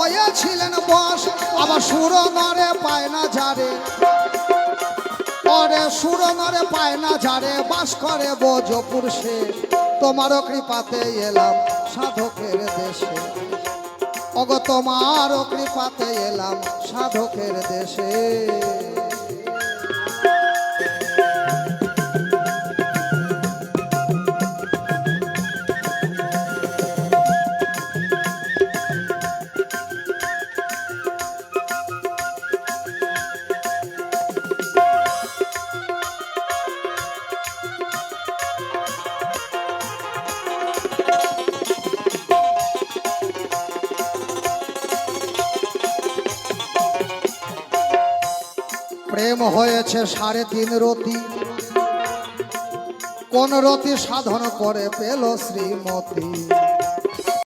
হয়েছিলেন বস। আবার সুর নরে পায় না যারে, ওরে সুর নরে পায় না যারে, বাস করে ভোজপুর সে। তোমারও কৃপাতে এলাম সাধকের দেশে, ওগো তোমারও কৃপাতে এলাম সাধকের দেশে। প্রেম হয়েছে 3.5 রতি, কোন রতি সাধন করে পেল শ্রীমতী।